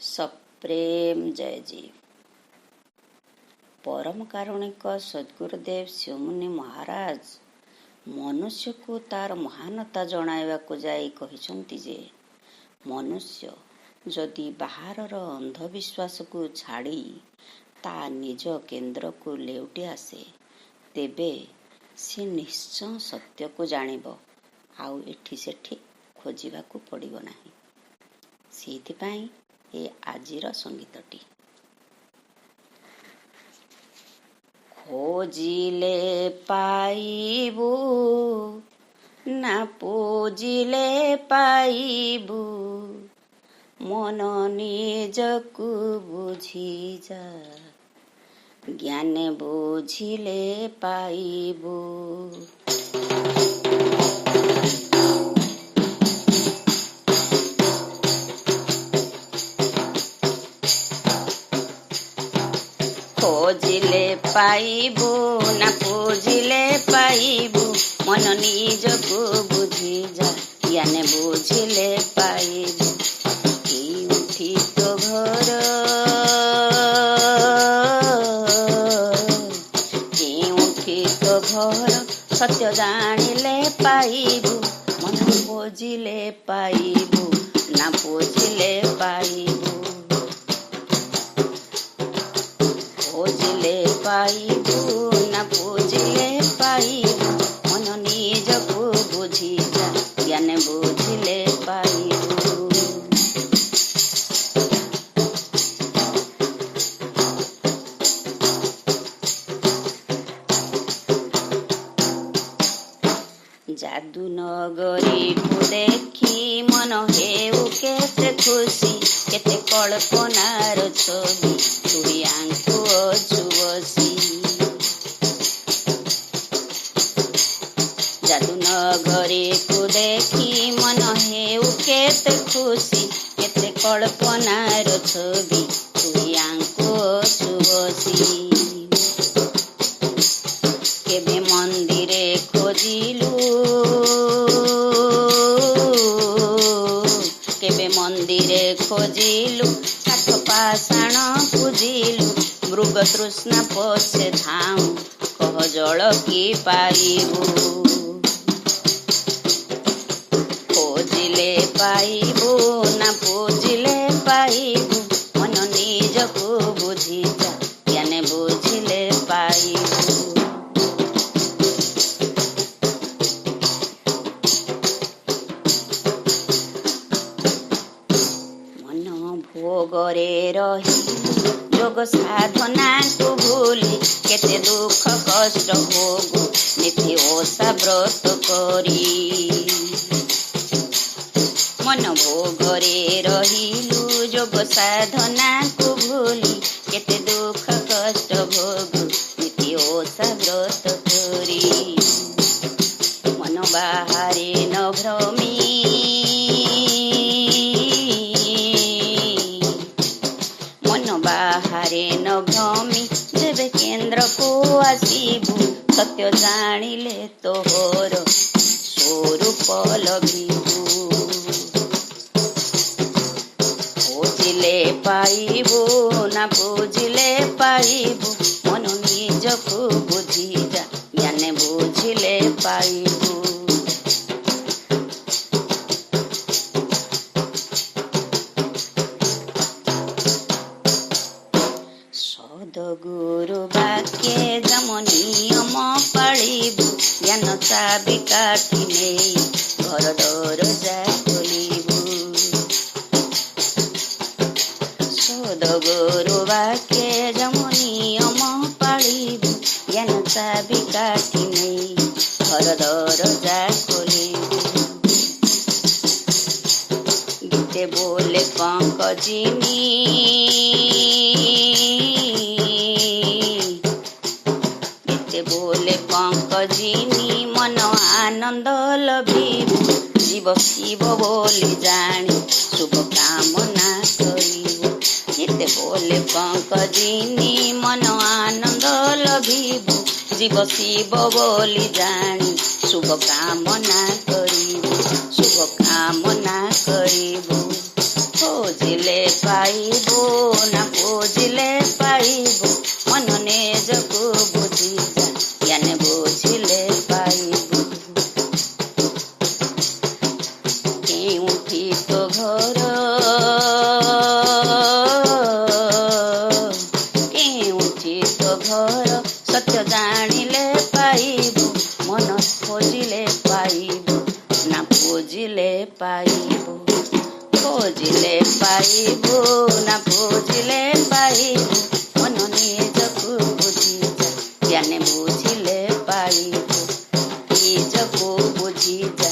सप्रेम जय जीव। परम कारुणिक सद्गुरुदेव शिवमुनि महाराज मनुष्य को तार महानता जणाइबाकु जाई कहिसंती जे मनुष्य जदि बाहरर अंधविश्वास को छाड़ी ता निज केन्द्र को लेउटी आसे तेबे सी निश्चय सत्य को जानिब आउ एठी सेठी खोजिबाकु पड़िब नाही। सेथिपाई ए आजिर संगीतटी खोजिले पाइबु ना पूजिले पाइबु मन निजकु बुझी जा ज्ञान बुझिले पाइबु। खोजिले पाइबु ना पूजिले पाइबु मन निजकु बुझी जा ज्ञान बुझिले पाइबु। केउठी तो घर केउठी तो घर सत्य जानिले पाइबु मन बुझिले पाइबु ना बुझिले पाइबु। खोजिले पाइबु ना पूजिले पाइबु मन निजकु बुझी जा ज्ञान बुझिले पाइबु। जादू नगरी को देखी मन हेउ केते खुशी केते कल्पनार छवि तुही आंखु अछुबसी। जादू नगरी को देखी मन हेउ केते खुशी केते कल्पनार छवि तुही आंखु अछुबसी। केबे मंदिरे खोजिलु केबे मंदिरे खोजिलु साथ पाषाण पूजिलु मृग तृष्णा पछे धाऊ कह जल की पाइबु। खोजिले पाइबु ना पूजिले पाइबु मन निजकु बुझी जा ज्ञान बुझिले पाइबु। भोगरे रही जोग साधना को भूली केते दुख कष्ट भोगु नीति ओषा व्रत करी। मन भोगरे रहिलु जोग साधना को भूली केते दुख कष्ट भोगु नीति ओषा व्रत करी। मन बाहरे न भ्रमी बाहरे न भ्रमी जेबे केन्द्र को आसीबु सत्य जानिले तोहर स्वरूप लभिबु। खोजिले पाइबु ना पूजिले पाइबु मन निजकु बुझी जा ज्ञान बुझिले पाइबु। गुरु वाक्ये जम नियम पालिबु ज्ञान चाबी काठी नेई घर दरजा खोलिबु। सद गुरु वाक्ये जम नियम पालिबु ज्ञान चाबी काठी नेई घर दरजा खोलिबु। गीते बोले पंकजिनी बोले पंकजिनी मन आनंद लभिबु जीव शिव बोली जानी शुभ कामना करिबु। जेते बोले पंकजिनी मन आनंद लभिबु जीव शिव बोली जानी शुभ कामना करिबु शुभ कामना करिबु। खोजिले पाइ ପାଇବୁ ନା ଖୋଜିଲେ ପାଇବୁ। ଖୋଜିଲେ ପାଇବୁ ନା ଖୋଜିଲେ ପାଇବୁ ମନ ନିଜକୁ ବୁଝିଯା ଜ୍ଞାନେ ବୁଝିଲେ ପାଇବୁ ନିଜକୁ ବୁଝିଯା